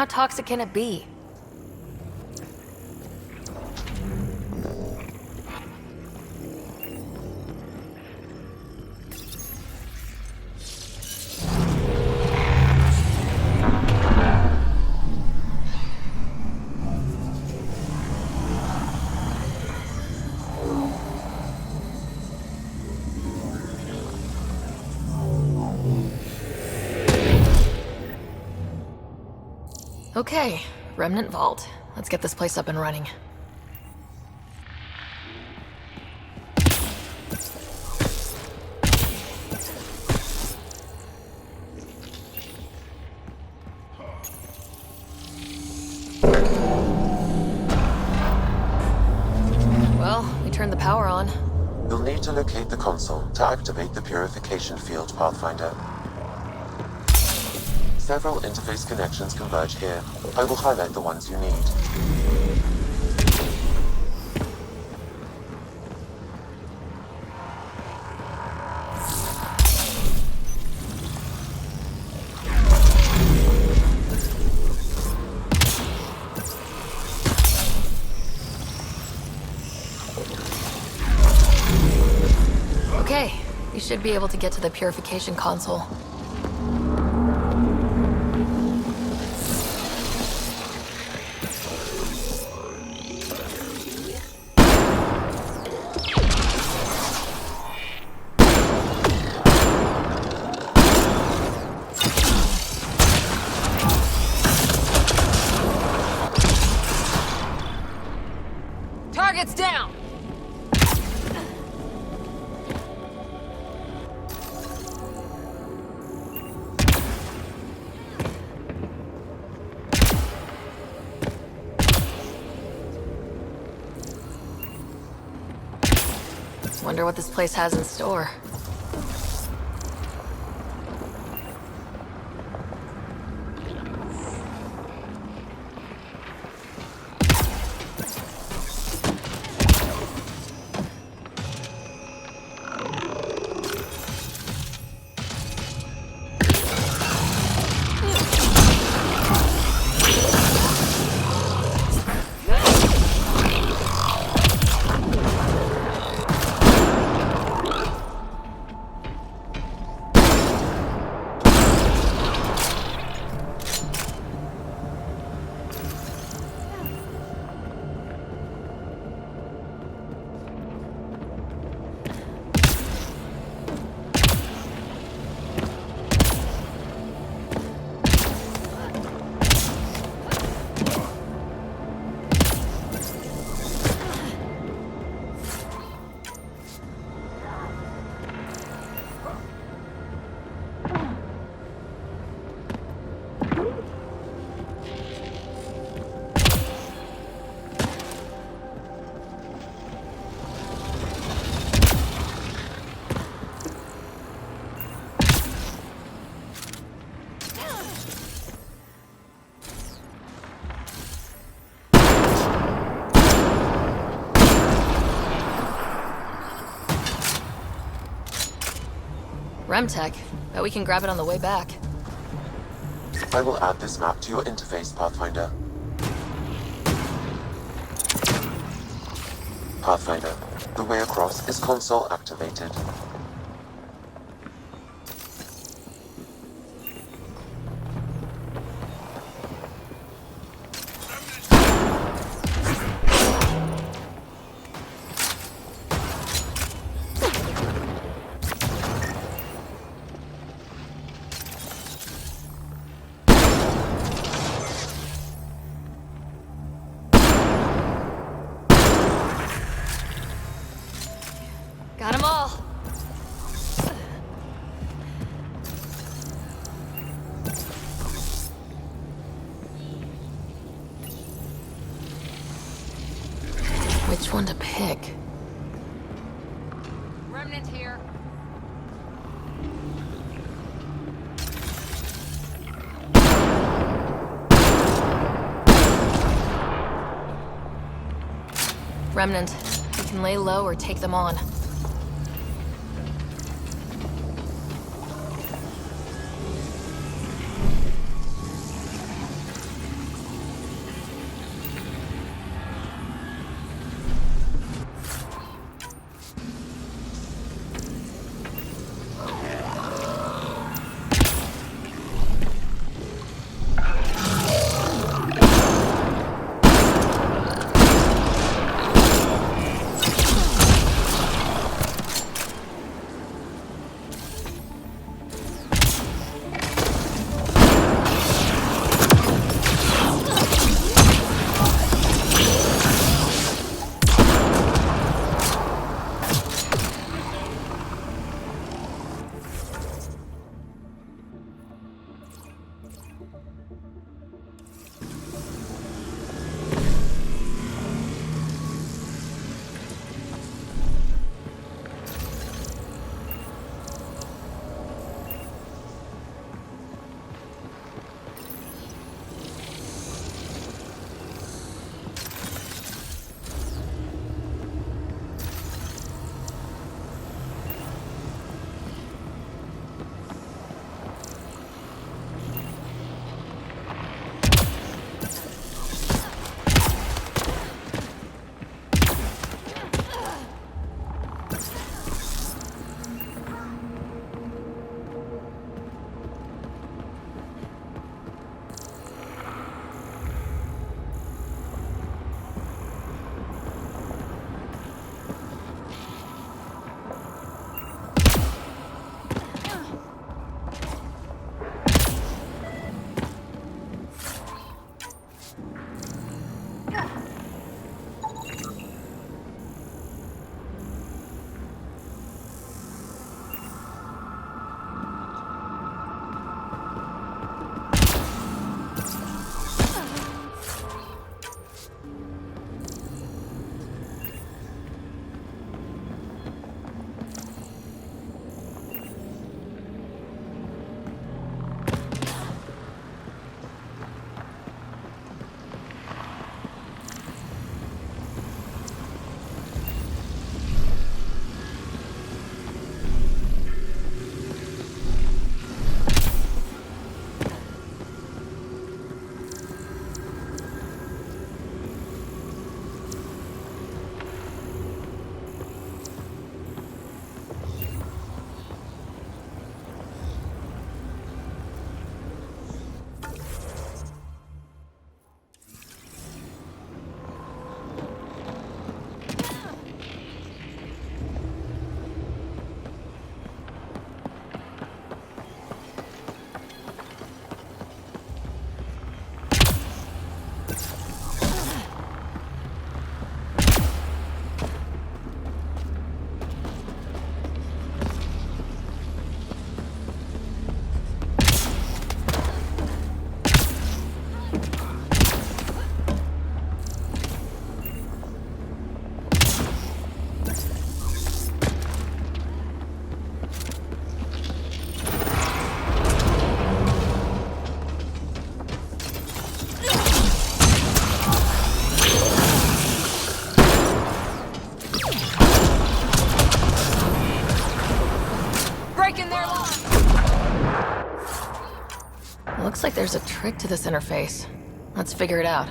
How toxic can it be? Okay, Remnant Vault. Let's get this place up and running. Well, we turned the power on. You'll need to locate the console to activate the purification field, Pathfinder. Several interface connections converge here. I will highlight the ones you need. Okay, we should be able to get to the purification console. Target's down! Wonder what this place has in store. Remtech. Bet we can grab it on the way back. I will add this map to your interface, Pathfinder. Pathfinder, the way across is console activated. Got 'em all. Which one to pick? Remnant here. Remnant. You can lay low or take them on. trick to this interface. Let's figure it out.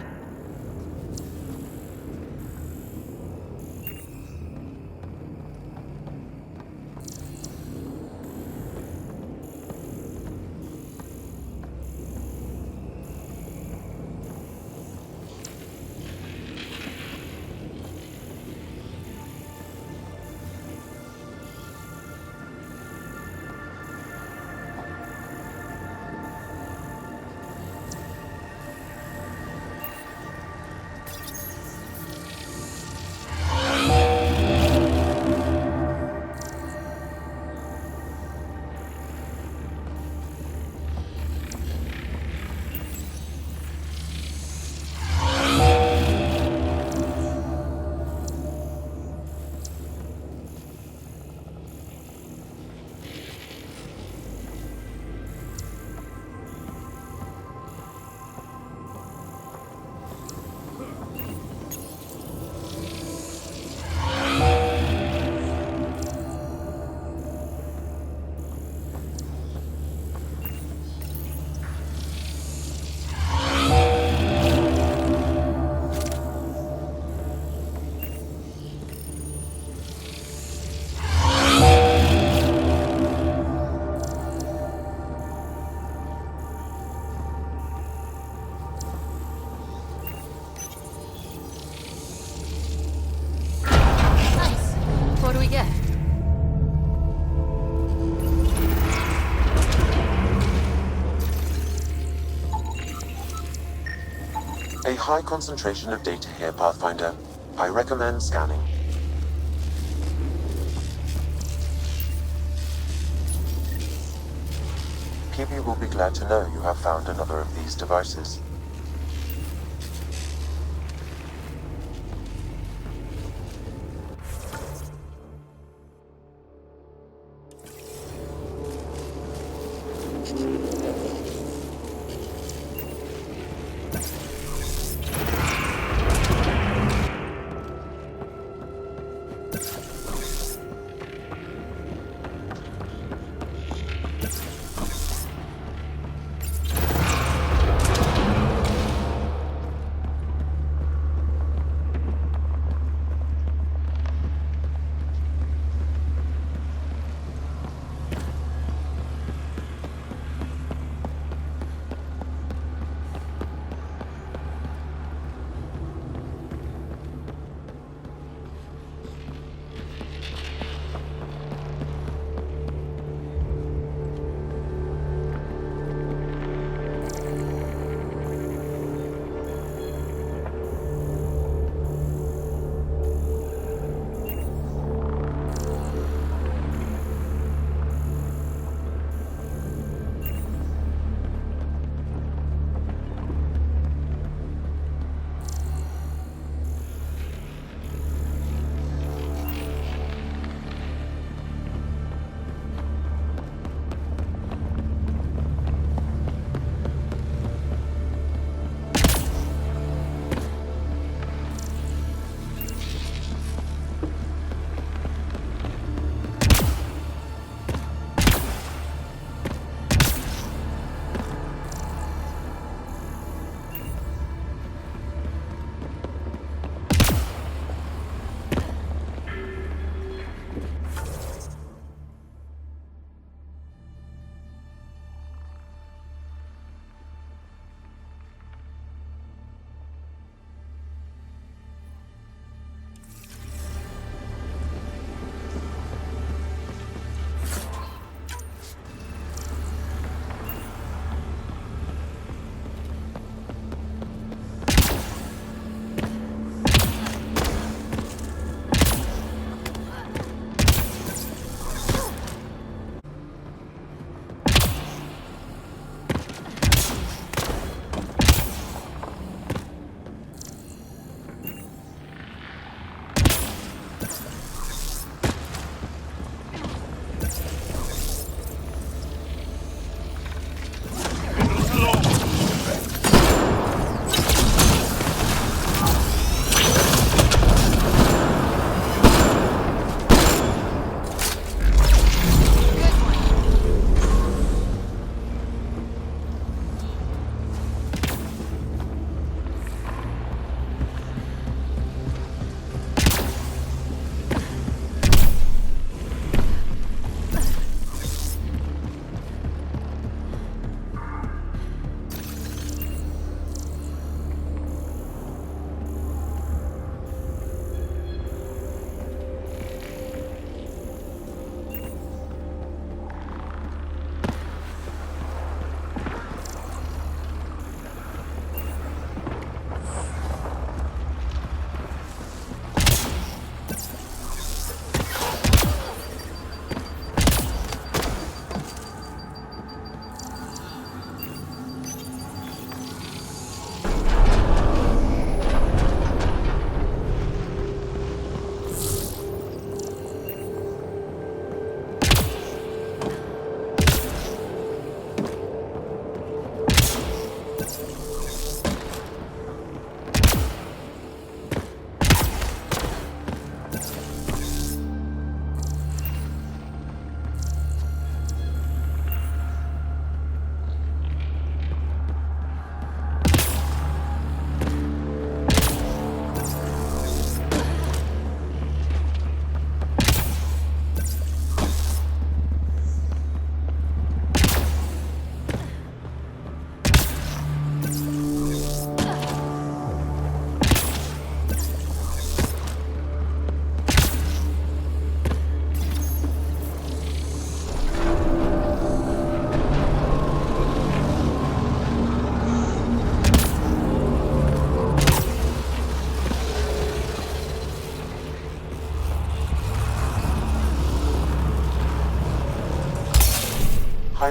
Nice. What do we get? A high concentration of data here, Pathfinder. I recommend scanning. PB will be glad to know you have found another of these devices.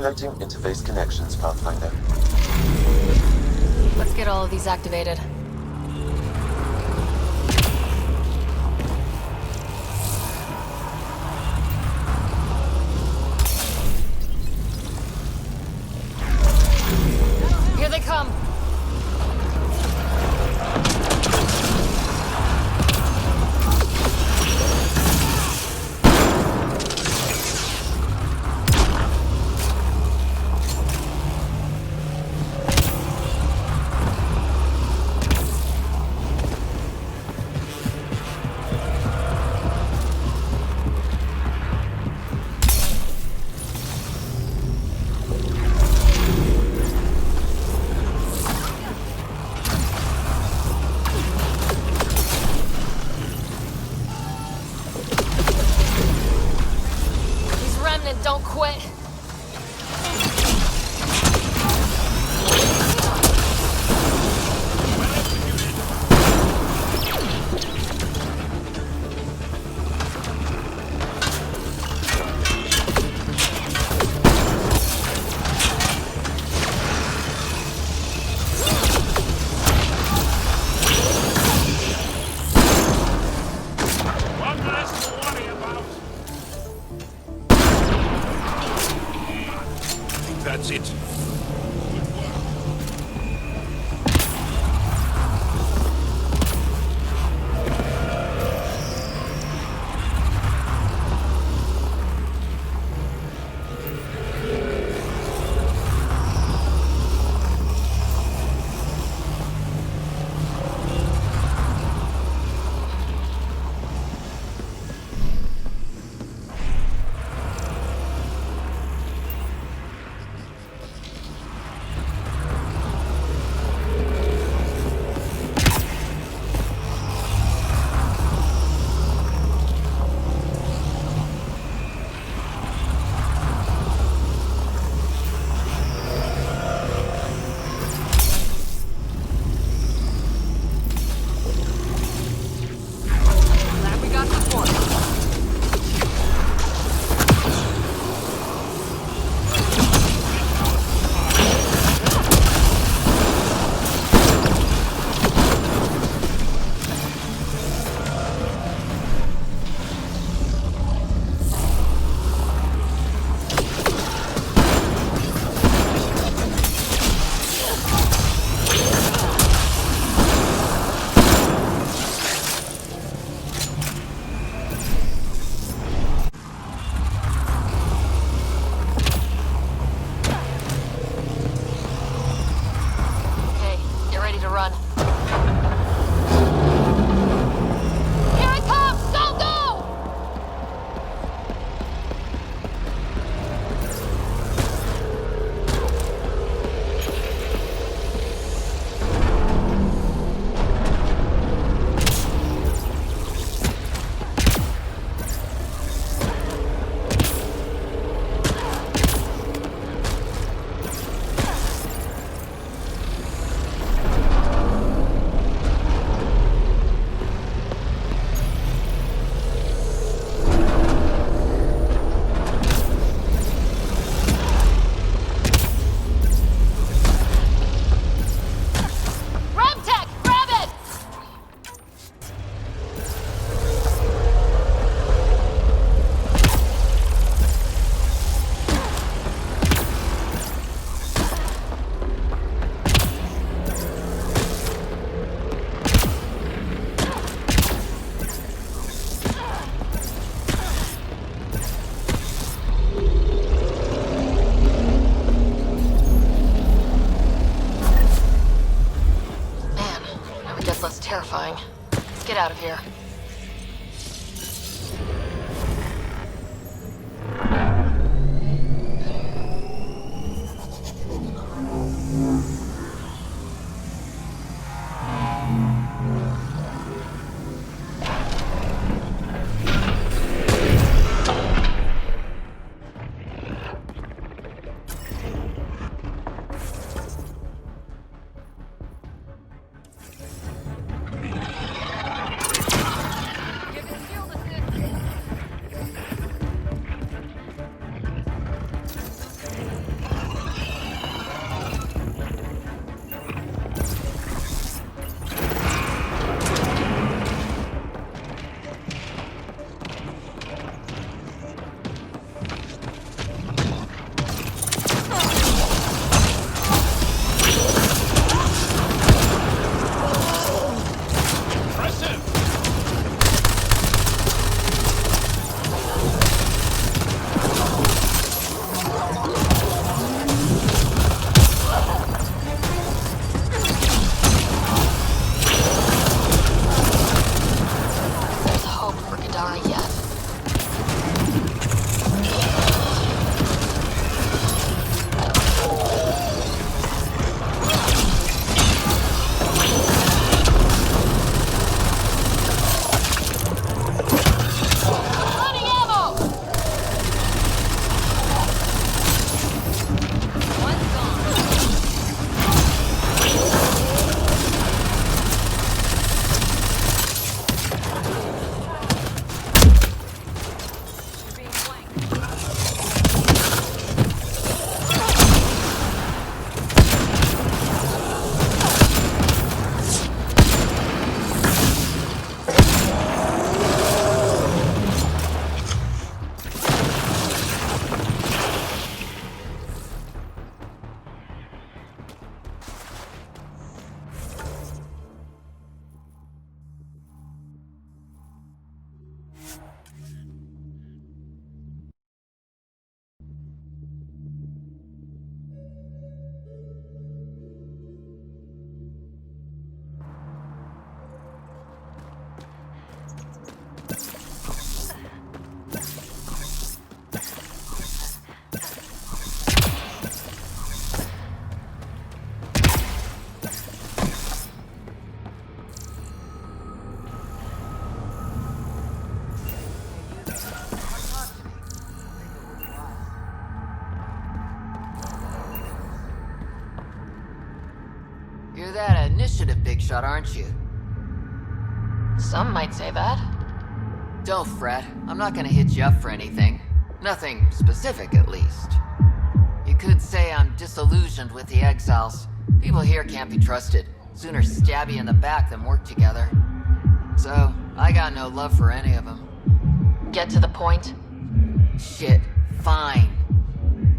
Highlighting interface connections, Pathfinder. Let's get all of these activated. Here they come! Don't quit. That's it. Terrifying. Let's get out of here. initiative, big shot, aren't you? Some might say that. Don't fret. I'm not gonna hit you up for anything. Nothing specific, at least. You could say I'm disillusioned with the exiles. People here can't be trusted. Sooner stab you in the back than work together. So, I got no love for any of them. Get to the point. Shit, fine.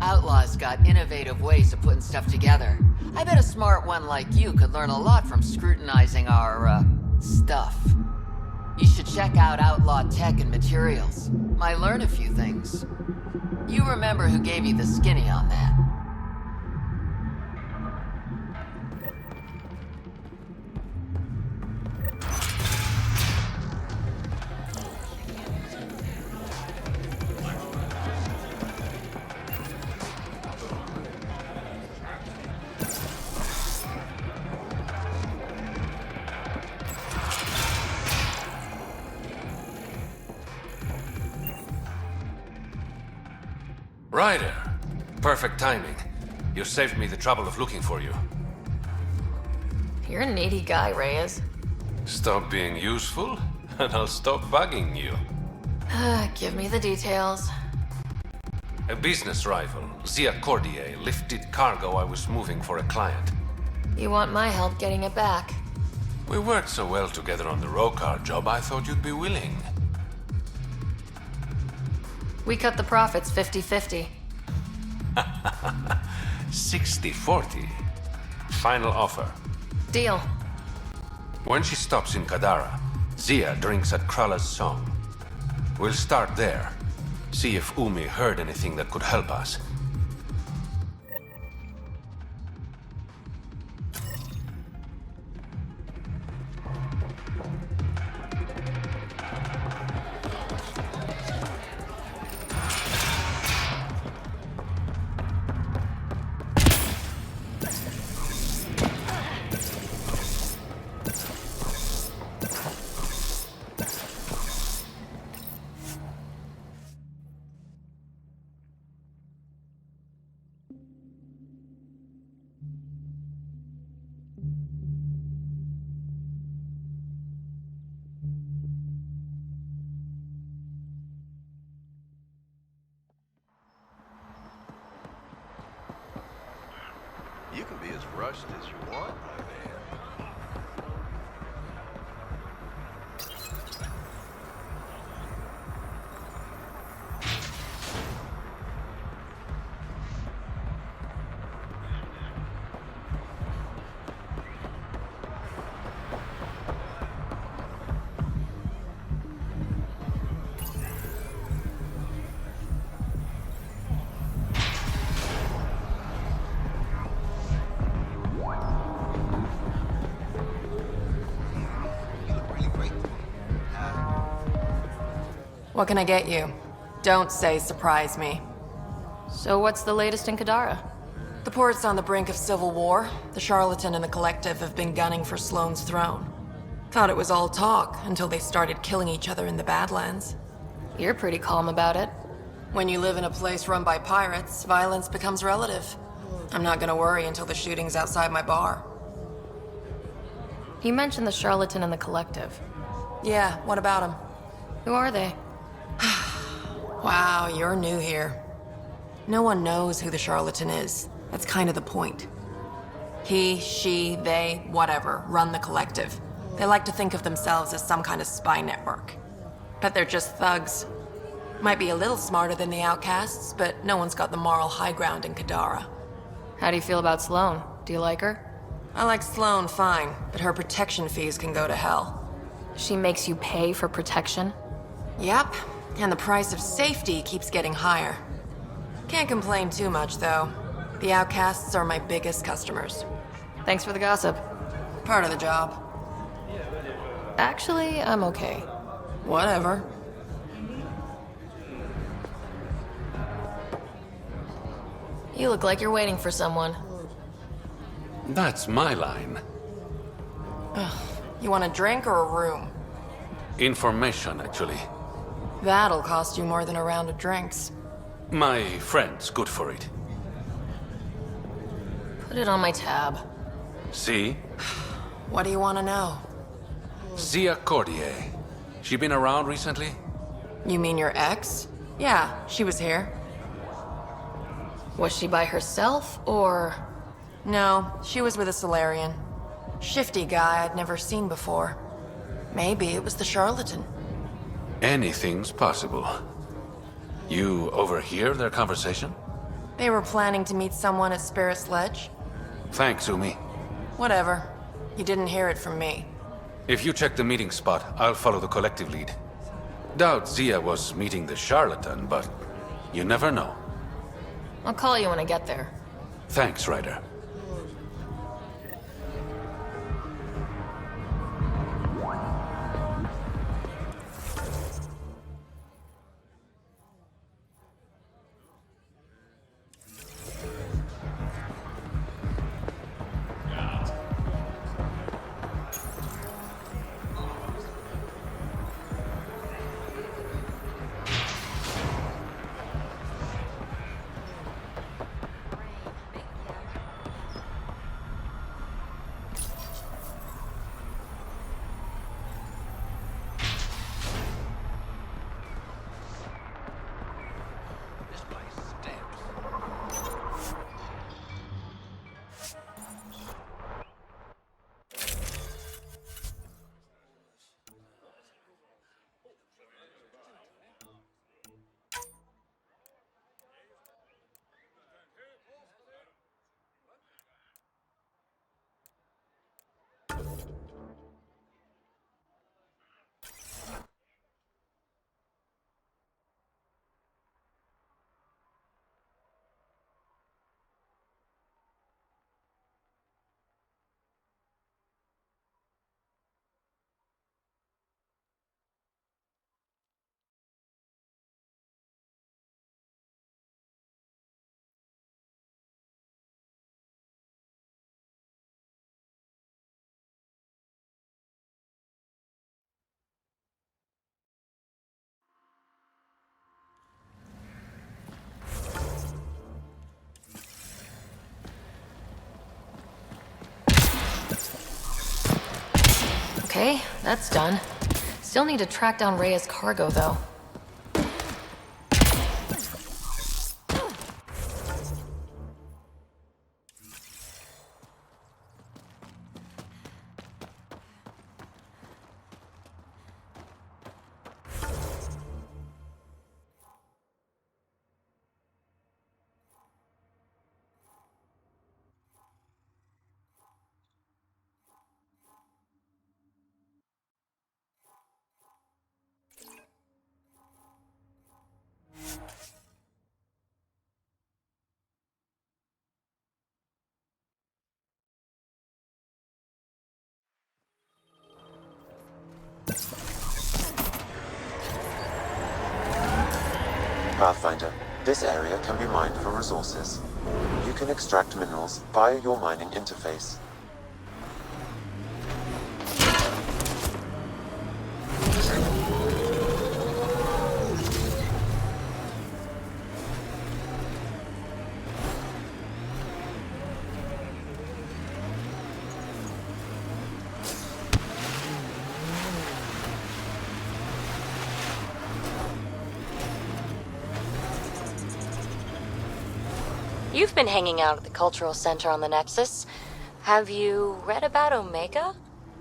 Outlaws got innovative ways of putting stuff together. I bet a smart one like you could learn a lot from scrutinizing our, stuff. You should check out Outlaw Tech and Materials. Might learn a few things. You remember who gave you the skinny on that. Ryder. Perfect timing. You saved me the trouble of looking for you. You're a needy guy, Reyes. Stop being useful, and I'll stop bugging you. Give me the details. A business rival, Zia Cordier, lifted cargo I was moving for a client. You want my help getting it back? We worked so well together on the Rokar job, I thought you'd be willing. We cut the profits 50-50. 60-40. Final offer. Deal. When she stops in Kadara, Zia drinks at Krala's song. We'll start there. See if Umi heard anything that could help us. You can be as rushed as you want, my man. What can I get you? Don't say surprise me. So what's the latest in Kadara? The port's on the brink of civil war. The Charlatan and the Collective have been gunning for Sloane's throne. Thought it was all talk until they started killing each other in the Badlands. You're pretty calm about it. When you live in a place run by pirates, violence becomes relative. I'm not gonna worry until the shootings outside my bar. You mentioned the Charlatan and the Collective. Yeah, what about them? Who are they? Wow, you're new here. No one knows who the Charlatan is. That's kind of the point. He, she, they, whatever, run the Collective. They like to think of themselves as some kind of spy network. But they're just thugs. Might be a little smarter than the outcasts, but no one's got the moral high ground in Kadara. How do you feel about Sloane? Do you like her? I like Sloane fine, but her protection fees can go to hell. She makes you pay for protection? Yep, and the price of safety keeps getting higher. Can't complain too much, though. The outcasts are my biggest customers. Thanks for the gossip. Part of the job. Actually, I'm okay. Whatever. You look like you're waiting for someone. That's my line. You want a drink or a room? Information, actually. That'll cost you more than a round of drinks. My friend's good for it. Put it on my tab. See? What do you want to know? Zia Cordier. She been around recently? You mean your ex? Yeah, she was here. Was she by herself, or... No, she was with a Solarian. Shifty guy I'd never seen before. Maybe it was the charlatan. Anything's possible. You overhear their conversation? They were planning to meet someone at Spirit's Ledge. Thanks, Umi. Whatever. You didn't hear it from me. If you check the meeting spot, I'll follow the collective lead. Doubt Zia was meeting the charlatan, but you never know. I'll call you when I get there. Thanks, Ryder. Okay, that's done. Still need to track down Rhea's cargo, though. Pathfinder, this area can be mined for resources. You can extract minerals via your mining interface. You've been hanging out at the Cultural Center on the Nexus. Have you read about Omega?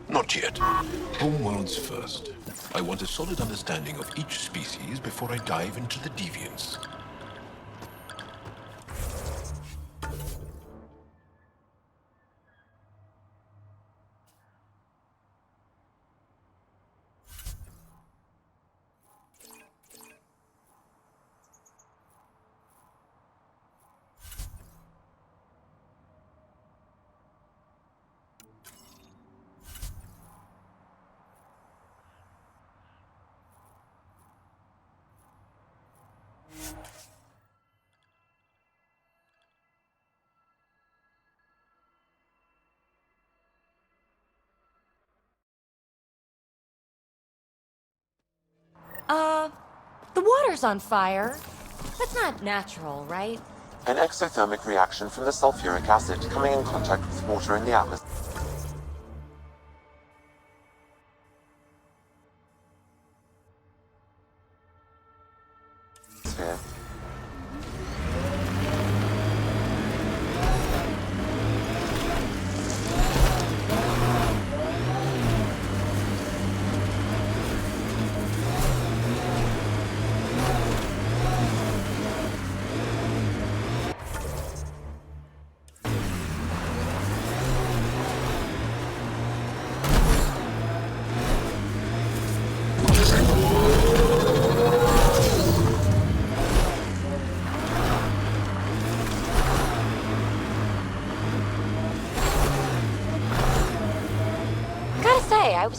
Not yet. Homeworlds first. I want a solid understanding of each species before I dive into the deviants. The water's on fire. That's not natural, right? An exothermic reaction from the sulfuric acid coming in contact with water in the atmosphere.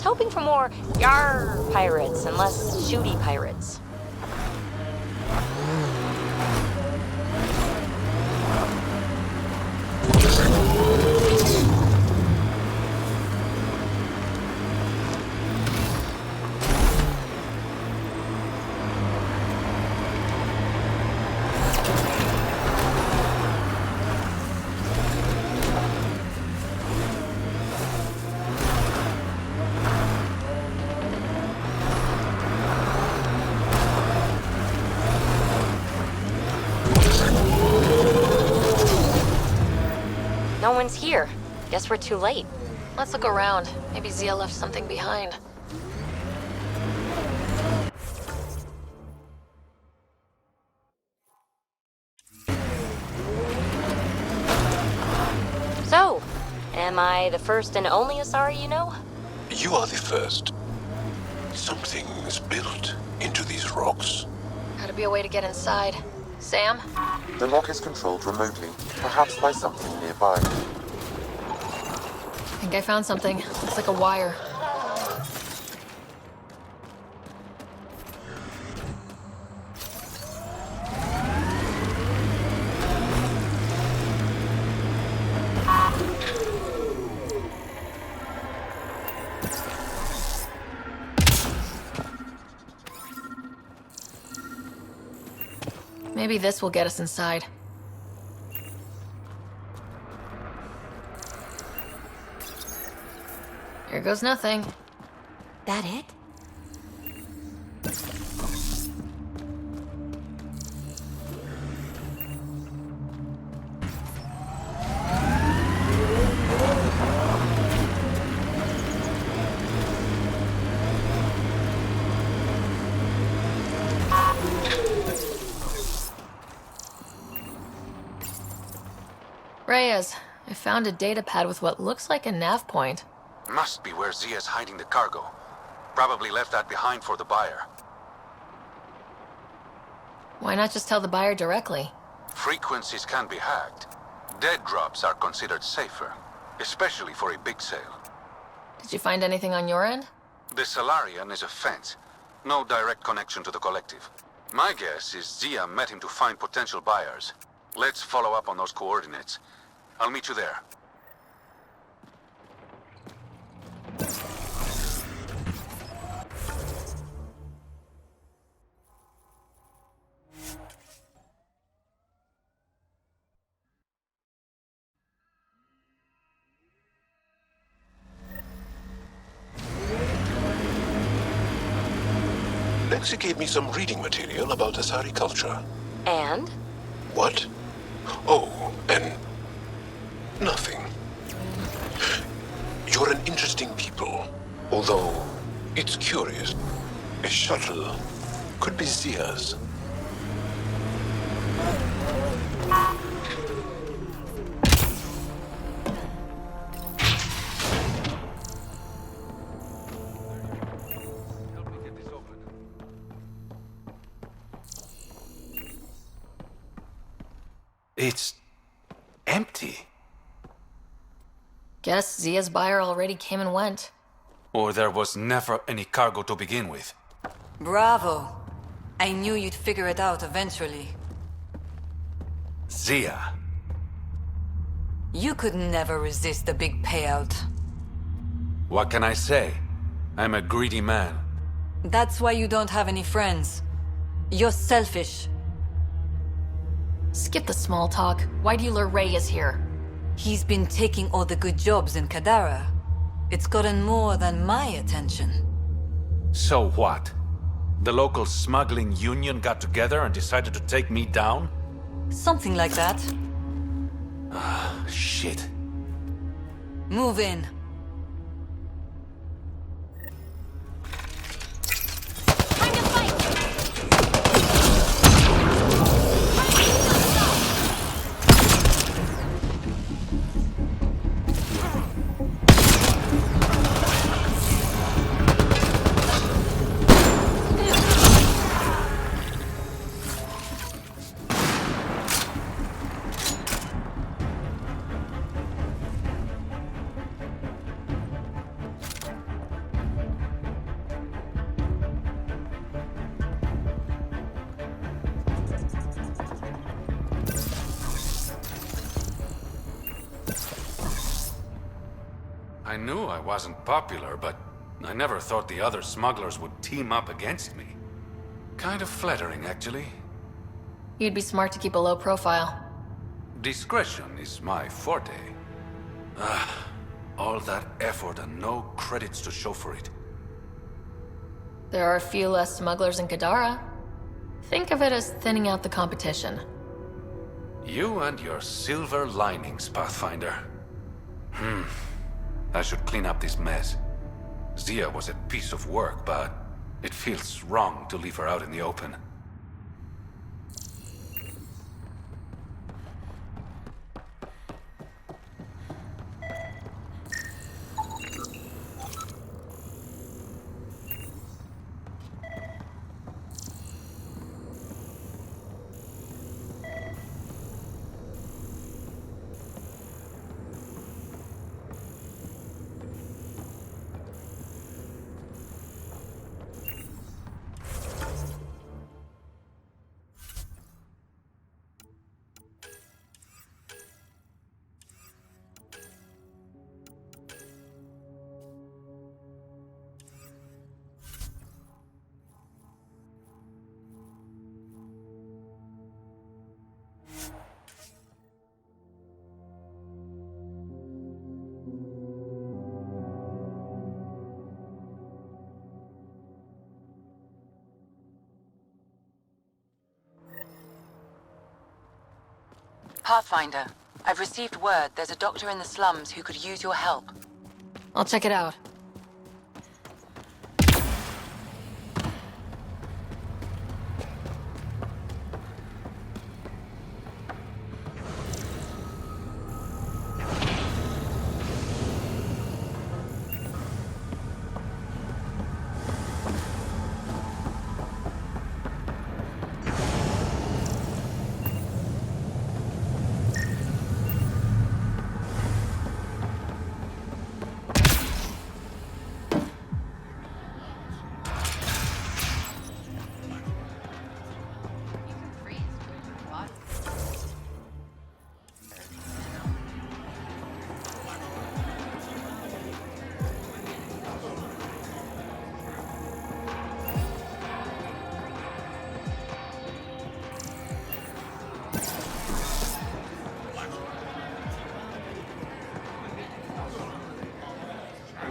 was hoping for more yar pirates and less shooty pirates. No one's here. Guess we're too late. Let's look around. Maybe Zia left something behind. So, am I the first and only Asari you know? You are the first. Something is built into these rocks. Gotta be a way to get inside. Sam? The lock is controlled remotely, perhaps by something nearby. I think I found something. Looks like a wire. Maybe this will get us inside. Here goes nothing. That it? Reyes, I found a data pad with what looks like a nav point. Must be where Zia's hiding the cargo. Probably left that behind for the buyer. Why not just tell the buyer directly? Frequencies can be hacked. Dead drops are considered safer, especially for a big sale. Did you find anything on your end? The Salarian is a fence. No direct connection to the collective. My guess is Zia met him to find potential buyers. Let's follow up on those coordinates. I'll meet you there. Lexi gave me some reading material about Asari culture. And? What? Oh, and nothing. You're an interesting people, although it's curious. A shuttle could be Zia's. It's empty. Guess Zia's buyer already came and went. Or there was never any cargo to begin with. Bravo. I knew you'd figure it out eventually. Zia. You could never resist a big payout. What can I say? I'm a greedy man. That's why you don't have any friends. You're selfish. Skip the small talk. Why do you lure Reyes here? He's been taking all the good jobs in Kadara. It's gotten more than my attention. So what? The local smuggling union got together and decided to take me down? Something like that. Shit. Move in. I knew I wasn't popular, but I never thought the other smugglers would team up against me. Kind of flattering, actually. You'd be smart to keep a low profile. Discretion is my forte. All that effort and no credits to show for it. There are a few less smugglers in Kadara. Think of it as thinning out the competition. You and your silver linings, Pathfinder. I should clean up this mess. Zia was a piece of work, but it feels wrong to leave her out in the open. Pathfinder, I've received word there's a doctor in the slums who could use your help. I'll check it out.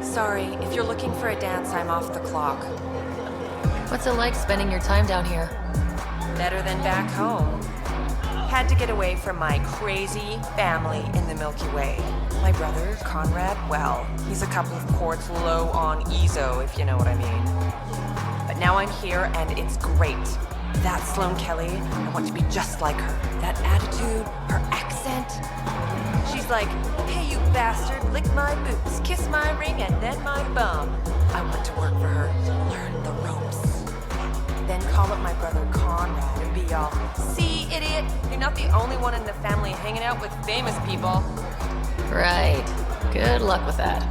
Sorry, if you're looking for a dance, I'm off the clock. What's it like spending your time down here? Better than back home. Had to get away from my crazy family in the Milky Way. My brother, Conrad, well, he's a couple of quarts low on EZO, if you know what I mean. But now I'm here, and it's great. That Sloane Kelly, I want to be just like her. That attitude, her accent. She's like, hey, you bastard, lick my boots, kiss my ring, and then my bum. I want to work for her, learn the ropes. Then call up my brother Conrad and be all, see, idiot, you're not the only one in the family hanging out with famous people. Right. Good luck with that.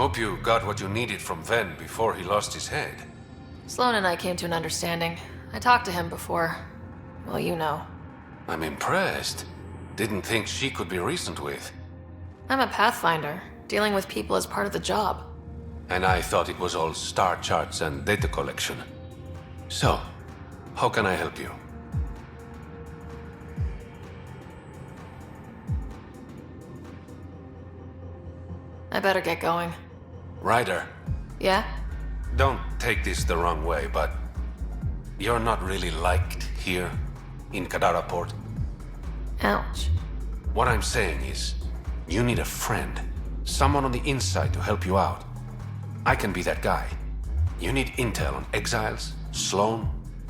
Hope you got what you needed from Ven before he lost his head. Sloane and I came to an understanding. I talked to him before. Well, you know. I'm impressed. Didn't think she could be reasoned with. I'm a Pathfinder. Dealing with people is part of the job. And I thought it was all star charts and data collection. So, how can I help you? I better get going. Ryder, Yeah? don't take this the wrong way, but you're not really liked here in Kadara Port. Ouch. What I'm saying is, you need a friend, someone on the inside to help you out. I can be that guy. You need intel on exiles, Sloane,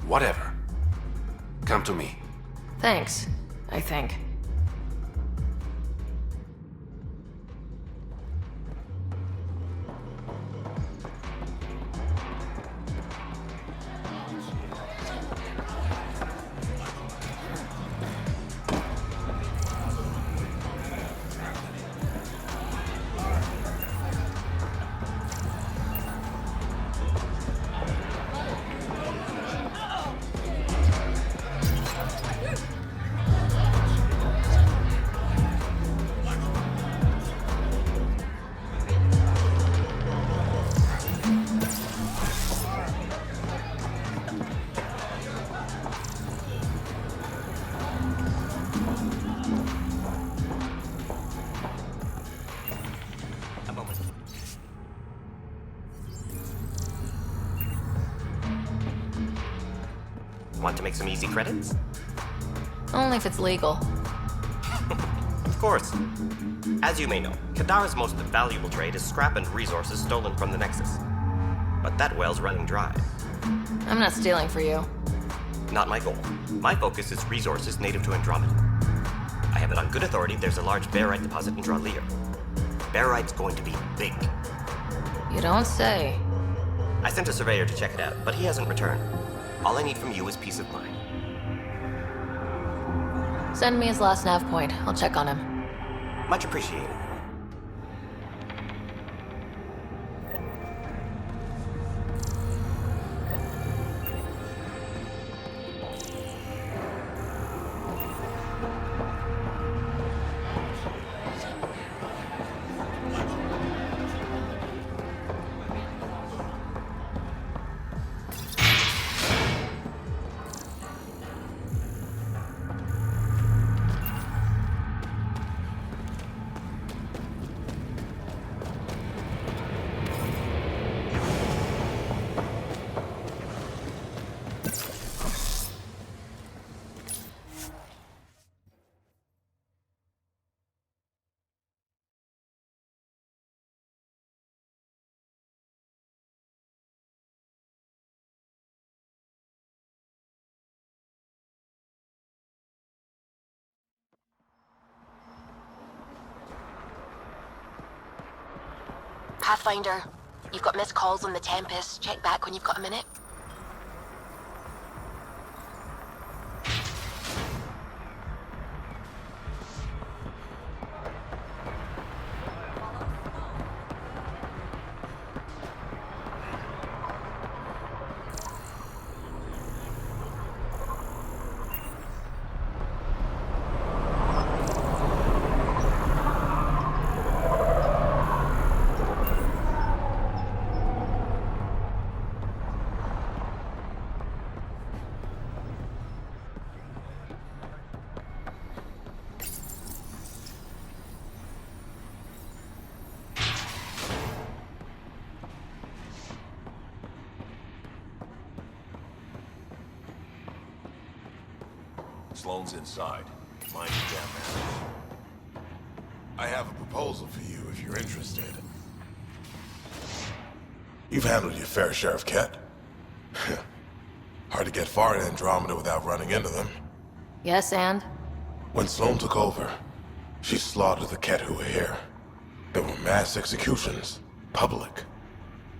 whatever. Come to me. Thanks, I think. Want to make some easy credits? Only if it's legal. Of course. As you may know, Kadara's most valuable trade is scrap and resources stolen from the Nexus. But that well's running dry. I'm not stealing for you. Not my goal. My focus is resources native to Andromeda. I have it on good authority there's a large barite deposit in Draleer. Barite's going to be big. You don't say. I sent a surveyor to check it out, but he hasn't returned. All I need from you is peace of mind. Send me his last nav point. I'll check on him. Much appreciated. Pathfinder, you've got missed calls on the Tempest. Check back when you've got a minute. Sloane's inside. Mind your damn manners. I have a proposal for you if you're interested. You've handled your fair share of Ket. Hard to get far in Andromeda without running into them. Yes, and? When Sloane took over, she slaughtered the Ket who were here. There were mass executions, public.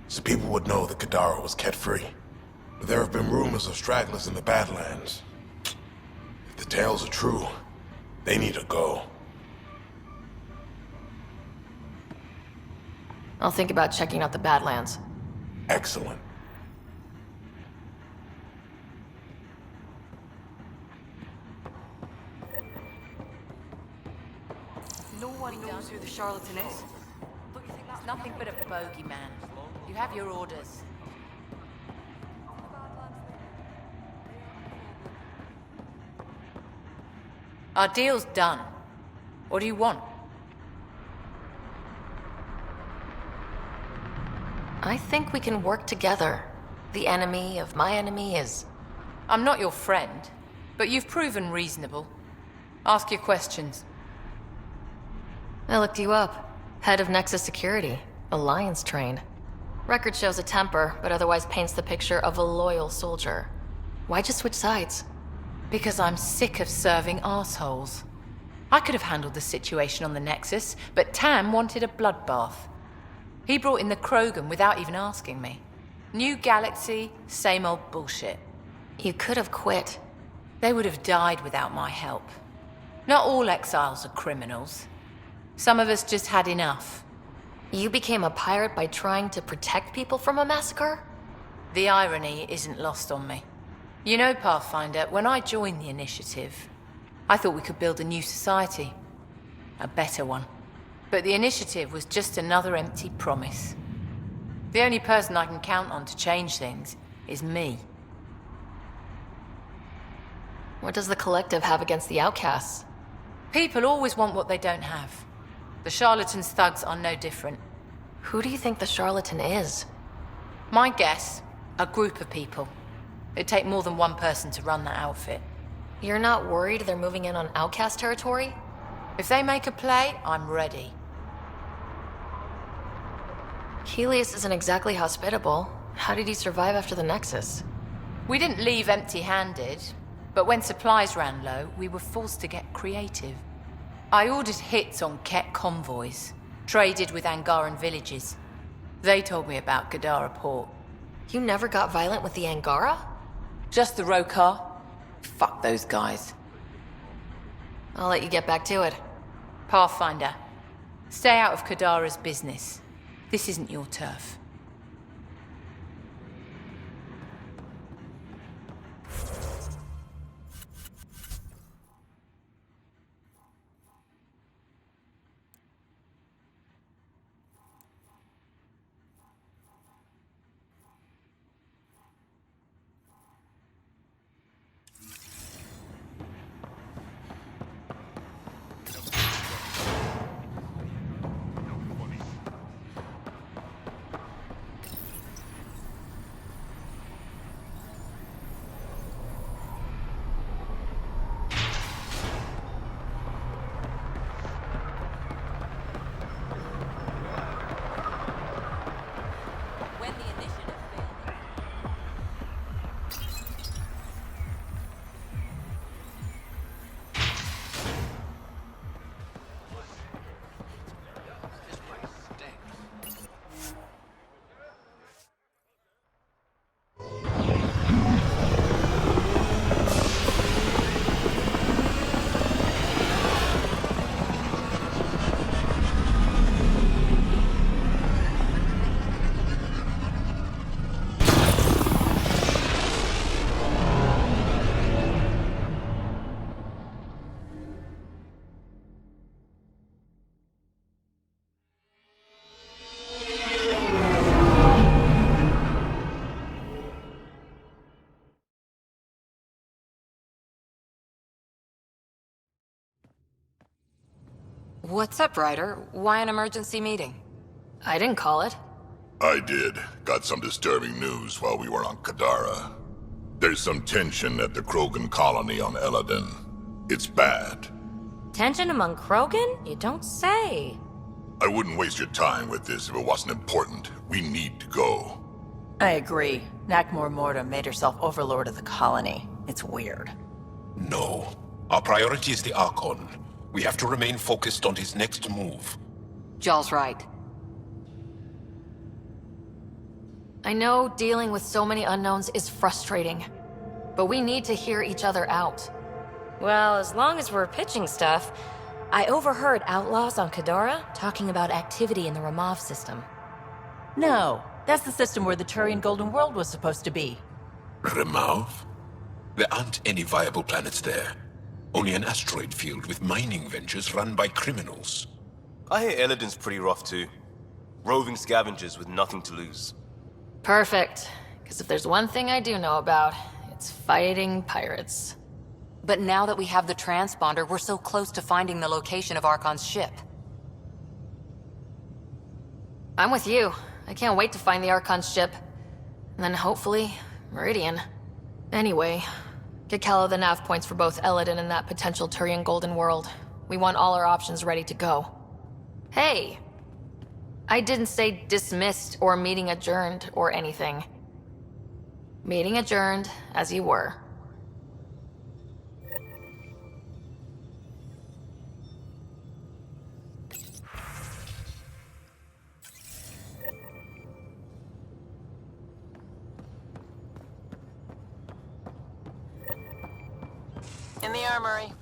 So people would know that Kadara was Ket-free. But there have been rumors of stragglers in the Badlands. If the tales are true, they need to go. I'll think about checking out the Badlands. Excellent. No one knows who the charlatan is. Don't you think that's nothing but a bogeyman? You have your orders. Our deal's done. What do you want? I think we can work together. The enemy of my enemy is... I'm not your friend, but you've proven reasonable. Ask your questions. I looked you up. Head of Nexus Security. Alliance trained. Record shows a temper, but otherwise paints the picture of a loyal soldier. Why'd you switch sides? Because I'm sick of serving assholes. I could have handled the situation on the Nexus, but Tam wanted a bloodbath. He brought in the Krogan without even asking me. New galaxy, same old bullshit. You could have quit. They would have died without my help. Not all exiles are criminals. Some of us just had enough. You became a pirate by trying to protect people from a massacre? The irony isn't lost on me. You know, Pathfinder, when I joined the Initiative, I thought we could build a new society. A better one. But the Initiative was just another empty promise. The only person I can count on to change things is me. What does the Collective have against the outcasts? People always want what they don't have. The charlatans' thugs are no different. Who do you think the charlatan is? My guess, a group of people. It'd take more than one person to run that outfit. You're not worried they're moving in on outcast territory? If they make a play, I'm ready. Helios isn't exactly hospitable. How did he survive after the Nexus? We didn't leave empty-handed, but when supplies ran low, we were forced to get creative. I ordered hits on Ket convoys, traded with Angaran villages. They told me about Kadara port. You never got violent with the Angara? Just the Rokar. Fuck those guys. I'll let you get back to it. Pathfinder, stay out of Kadara's business. This isn't your turf. What's up, Ryder? Why an emergency meeting? I didn't call it. I did. Got some disturbing news while we were on Kadara. There's some tension at the Krogan colony on Eladin. It's bad. Tension among Krogan? You don't say. I wouldn't waste your time with this if it wasn't important. We need to go. I agree. Nakmor Morta made herself overlord of the colony. It's weird. No. Our priority is the Archon. We have to remain focused on his next move. Jaw's right. I know dealing with so many unknowns is frustrating, but we need to hear each other out. Well, as long as we're pitching stuff, I overheard outlaws on Kadara talking about activity in the Ramov system. No, that's the system where the Turian Golden World was supposed to be. Remov? There aren't any viable planets there. Only an asteroid field with mining ventures run by criminals. I hear Eladin's pretty rough too. Roving scavengers with nothing to lose. Perfect. Because if there's one thing I do know about, it's fighting pirates. But now that we have the transponder, we're so close to finding the location of Archon's ship. I'm with you. I can't wait to find the Archon's ship. And then hopefully, Meridian. Anyway, get Callow the nav points for both Eladin and that potential Turian Golden World. We want all our options ready to go. Hey! I didn't say dismissed or meeting adjourned or anything. Meeting adjourned, as you were. In the armory.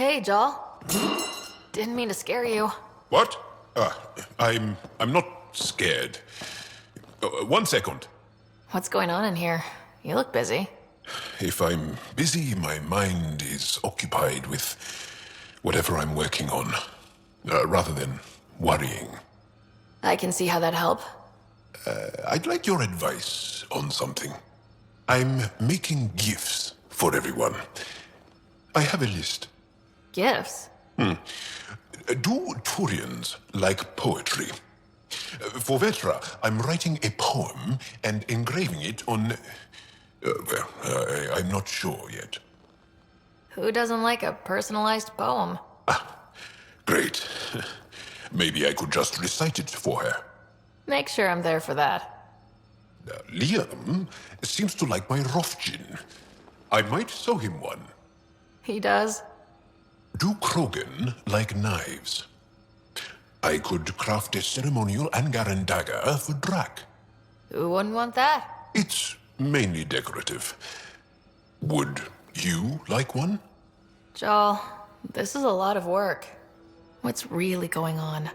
Hey, Joel. Didn't mean to scare you. What? I'm not scared. 1 second. What's going on in here? You look busy. If I'm busy, my mind is occupied with whatever I'm working on, rather than worrying. I can see how that'd help. I'd like your advice on something. I'm making gifts for everyone. I have a list. Gifts? Do Turians like poetry? For Vetra, I'm writing a poem and engraving it on... I'm not sure yet. Who doesn't like a personalized poem? Great. Maybe I could just recite it for her. Make sure I'm there for that. Liam seems to like my Rofgin. I might sew him one. He does? Do Krogan like knives? I could craft a ceremonial Angaran dagger for Drak. Who wouldn't want that? It's mainly decorative. Would you like one? Joel, this is a lot of work. What's really going on?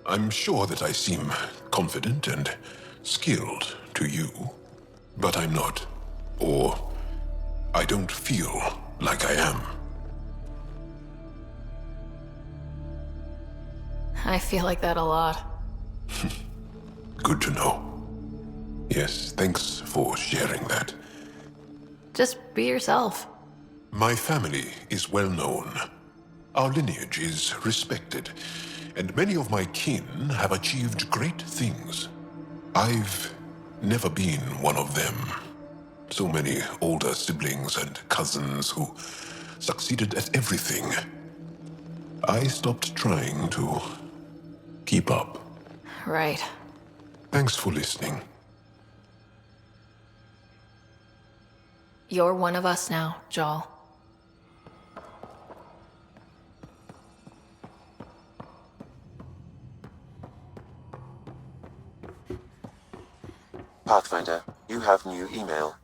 I'm sure that I seem confident and skilled to you, but I'm not. Or I don't feel like I am. I feel like that a lot. Good to know. Yes, thanks for sharing that. Just be yourself. My family is well known. Our lineage is respected, and many of my kin have achieved great things. I've never been one of them. So many older siblings and cousins who succeeded at everything. I stopped trying to keep up. Right. Thanks for listening. You're one of us now, Joel. Pathfinder, you have new email.